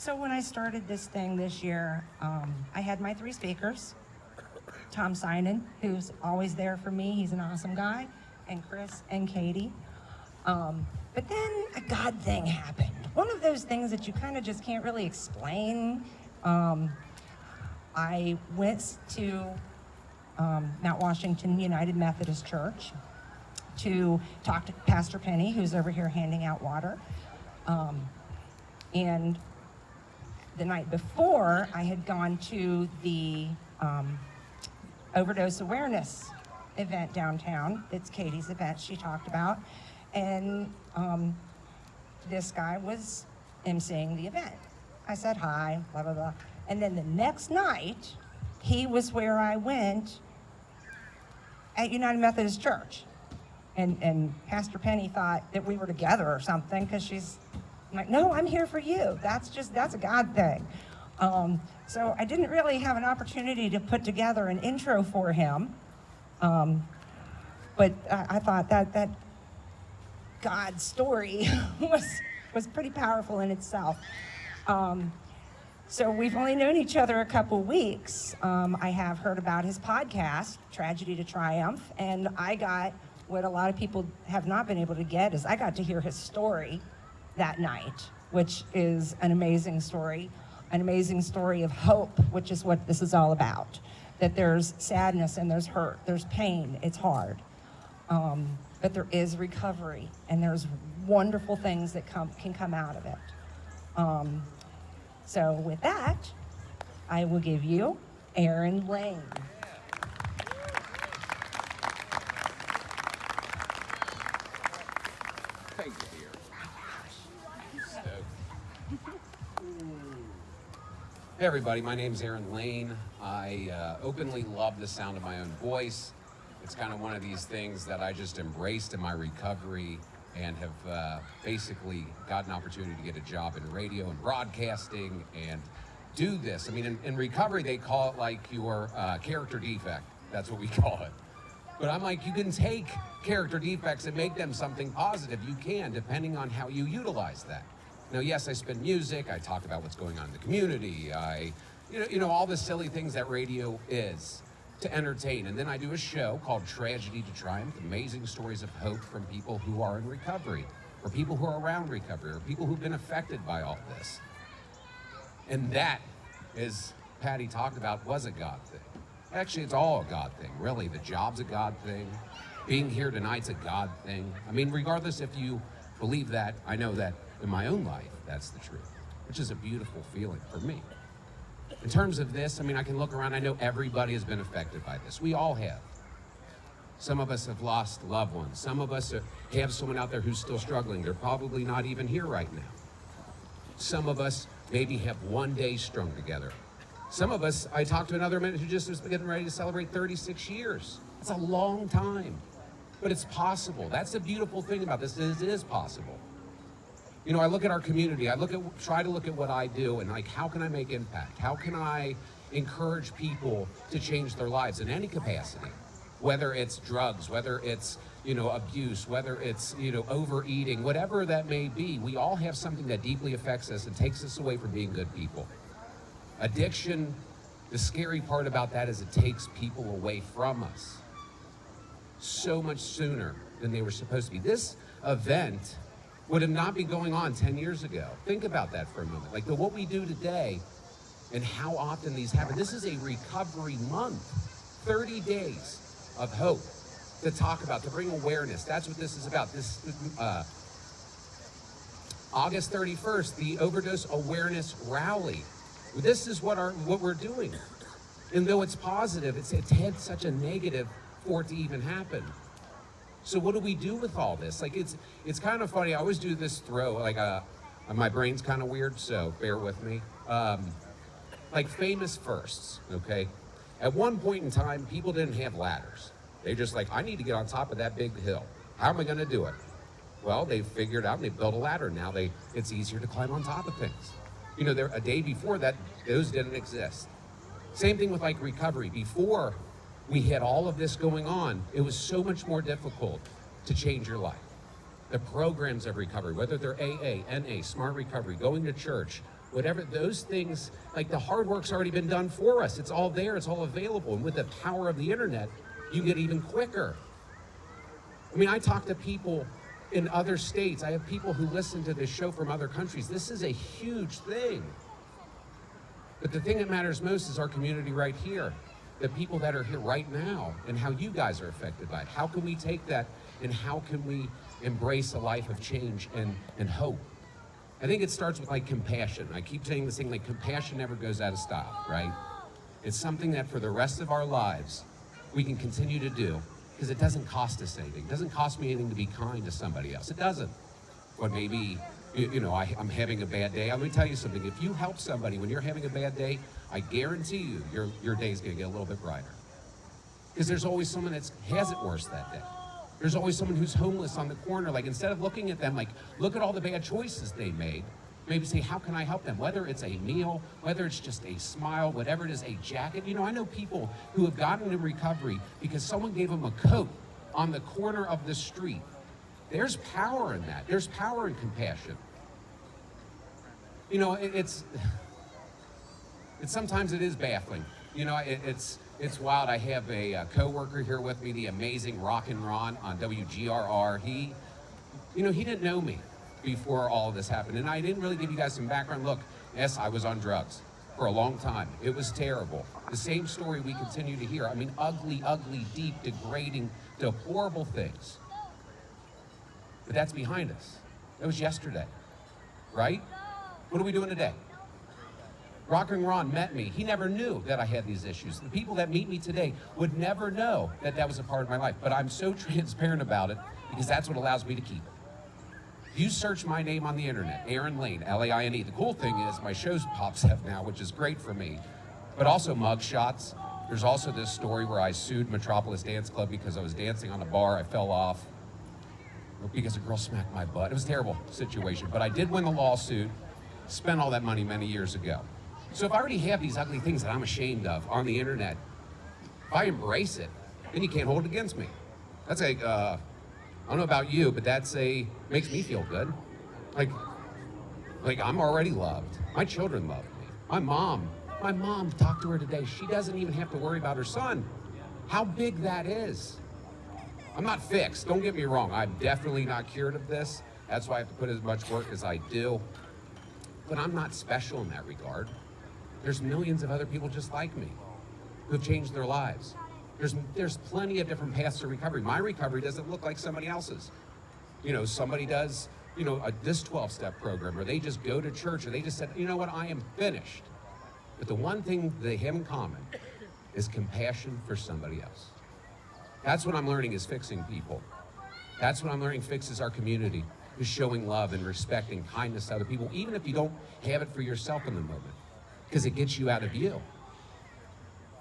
So when I started this thing this year, I had my 3 speakers. Tom Sinan, who's always there for me. He's an awesome guy. And Chris and Katie. But then a God thing happened. One of those things that you kind of just can't really explain. I went to Mount Washington United Methodist Church to talk to Pastor Penny, who's over here handing out water. And the night before, I had gone to the overdose awareness event downtown. It's Katie's event she talked about. And this guy was emceeing the event. I said hi, blah, blah, blah. And then the next night, he was where I went at United Methodist Church. And Pastor Penny thought that we were together or something, because I'm like, no, I'm here for you. That's a God thing. So I didn't really have an opportunity to put together an intro for him. But I thought that God story was pretty powerful in itself. So we've only known each other a couple weeks. I have heard about his podcast, Tragedy to Triumph, and I got what a lot of people have not been able to get is I got to hear his story that night, which is an amazing story of hope, which is what this is all about. That there's sadness and there's hurt, there's pain, it's hard. But there is recovery, and there's wonderful things that can come out of it. So with that, I will give you Aaron Laine. Thank you, dear. Hey everybody, my name's Aaron Laine. I openly love the sound of my own voice. It's kind of one of these things that I just embraced in my recovery and have basically got an opportunity to get a job in radio and broadcasting and do this. I mean, in recovery, they call it like your character defect. That's what we call it. But I'm like, you can take character defects and make them something positive. You can, depending on how you utilize that. Now, yes, I spin music. I talk about what's going on in the community. You know, all the silly things that radio is to entertain. And then I do a show called Tragedy to Triumph, amazing stories of hope from people who are in recovery, or people who are around recovery, or people who've been affected by all this. And that, as Patty talked about, was a God thing. Actually, it's all a God thing, really. The job's a God thing. Being here tonight's a God thing. I mean, regardless if you believe that, I know that in my own life, that's the truth, which is a beautiful feeling for me. In terms of this, I mean, I can look around. I know everybody has been affected by this. We all have. Some of us have lost loved ones. Some of us have someone out there who's still struggling. They're probably not even here right now. Some of us maybe have one day strung together. Some of us, I talked to another man who just was getting ready to celebrate 36 years. That's a long time, but it's possible. That's the beautiful thing about this, is it is possible. You know, I look at our community, try to look at what I do and like, how can I make impact? How can I encourage people to change their lives in any capacity? Whether it's drugs, whether it's, you know, abuse, whether it's, you know, overeating, whatever that may be, we all have something that deeply affects us and takes us away from being good people. Addiction, the scary part about that is it takes people away from us so much sooner than they were supposed to be. This event would have not been going on 10 years ago. Think about that for a moment. Like what we do today and how often these happen. This is a recovery month, 30 days of hope to talk about, to bring awareness. That's what this is about. This August 31st, the Overdose Awareness Rally. This is what we're doing. And though it's positive, it's had such a negative for it to even happen. So what do we do with all this? Like it's kind of funny. I always do this throw, like my brain's kind of weird, so bear with me. Like famous firsts, okay? At one point in time, people didn't have ladders. They're just like, I need to get on top of that big hill. How am I gonna do it? Well, they figured out and they built a ladder. Now it's easier to climb on top of things. You know, a day before that, those didn't exist. Same thing with like recovery. Before we had all of this going on, it was so much more difficult to change your life. The programs of recovery, whether they're AA, NA, Smart Recovery, going to church, whatever those things, like the hard work's already been done for us. It's all there, it's all available. And with the power of the internet, you get even quicker. I mean, I talk to people in other states. I have people who listen to this show from other countries. This is a huge thing. But the thing that matters most is our community right here, the people that are here right now, and how you guys are affected by it. How can we take that and how can we embrace a life of change and hope? I think it starts with like compassion. I keep saying this thing, like compassion never goes out of style, right? It's something that for the rest of our lives, we can continue to do because it doesn't cost us anything. It doesn't cost me anything to be kind to somebody else. It doesn't. But maybe, I'm having a bad day. Let me tell you something. If you help somebody when you're having a bad day, I guarantee you, your day's gonna get a little bit brighter. Because there's always someone that has it worse that day. There's always someone who's homeless on the corner. Like, instead of looking at them like, look at all the bad choices they made, maybe say, how can I help them? Whether it's a meal, whether it's just a smile, whatever it is, a jacket. I know people who have gotten into recovery because someone gave them a coat on the corner of the street. There's power in that. There's power in compassion. It's sometimes it is baffling. It's wild. I have a coworker here with me, the amazing Rockin' Ron on WGRR. He didn't know me before all of this happened, and I didn't really give you guys some background. Look, yes, I was on drugs for a long time. It was terrible. The same story we continue to hear. I mean, ugly, deep, degrading, deplorable things. But that's behind us. That was yesterday, right? What are we doing today? Rockin' Ron met me. He never knew that I had these issues. The people that meet me today would never know that that was a part of my life. But I'm so transparent about it because that's what allows me to keep it. If you search my name on the internet, Aaron Laine, Laine. The cool thing is my show pops up now, which is great for me. But also mug shots. There's also this story where I sued Metropolis Dance Club because I was dancing on a bar. I fell off because a girl smacked my butt. It was a terrible situation. But I did win the lawsuit, spent all that money many years ago. So if I already have these ugly things that I'm ashamed of on the internet, if I embrace it, then you can't hold it against me. That's I don't know about you, but makes me feel good. Like I'm already loved. My children love me. My mom, talked to her today. She doesn't even have to worry about her son. How big that is. I'm not fixed, don't get me wrong. I'm definitely not cured of this. That's why I have to put as much work as I do. But I'm not special in that regard. There's millions of other people just like me who've changed their lives. There's plenty of different paths to recovery. My recovery doesn't look like somebody else's. Somebody does, this 12-step program, or they just go to church, or they just said, you know what, I am finished. But the one thing they have in common is compassion for somebody else. That's what I'm learning is fixing people. That's what I'm learning fixes our community, is showing love and respect and kindness to other people, even if you don't have it for yourself in the moment, because it gets you out of you.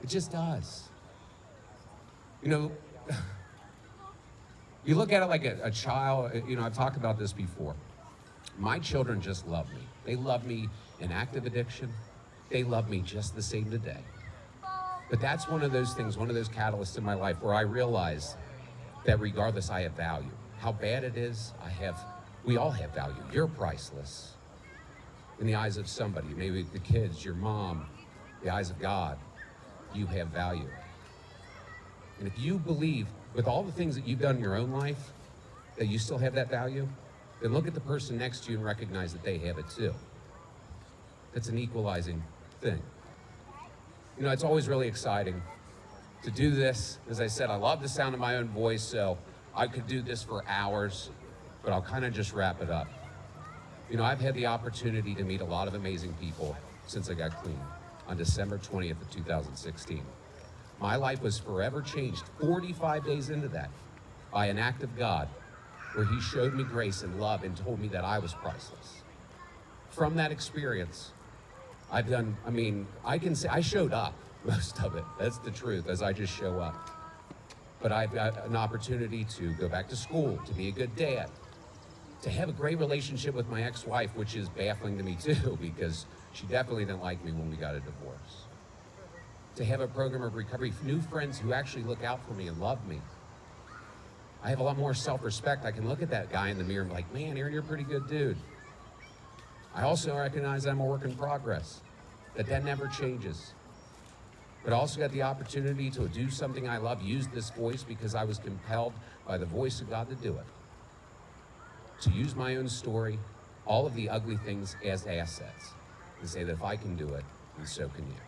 It just does. You look at it like a child, I've talked about this before. My children just love me. They love me in active addiction. They love me just the same today. But that's one of those things, one of those catalysts in my life where I realize that regardless, I have value. How bad it is, we all have value. You're priceless in the eyes of somebody, maybe the kids, your mom, the eyes of God. You have value. And if you believe with all the things that you've done in your own life that you still have that value, then look at the person next to you and recognize that they have it too. That's an equalizing thing. It's always really exciting to do this. As I said, I love the sound of my own voice, so I could do this for hours, but I'll kind of just wrap it up. I've had the opportunity to meet a lot of amazing people since I got clean on December 20th of 2016. My life was forever changed 45 days into that by an act of God where he showed me grace and love and told me that I was priceless. From that experience, I can say I showed up most of it. That's the truth, as I just show up. But I've got an opportunity to go back to school, to be a good dad, to have a great relationship with my ex-wife, which is baffling to me too, because she definitely didn't like me when we got a divorce. To have a program of recovery, new friends who actually look out for me and love me. I have a lot more self-respect. I can look at that guy in the mirror and be like, man, Aaron, you're a pretty good dude. I also recognize I'm a work in progress, that never changes. But I also got the opportunity to do something I love, use this voice because I was compelled by the voice of God to do it. To use my own story, all of the ugly things as assets, and say that if I can do it, then so can you.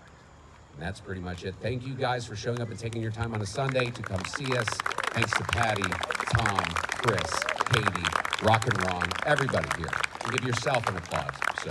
And that's pretty much it. Thank you guys for showing up and taking your time on a Sunday to come see us. Thanks to Patty, Tom, Chris, Katie, Rock and Ron, everybody here. And give yourself an applause. So,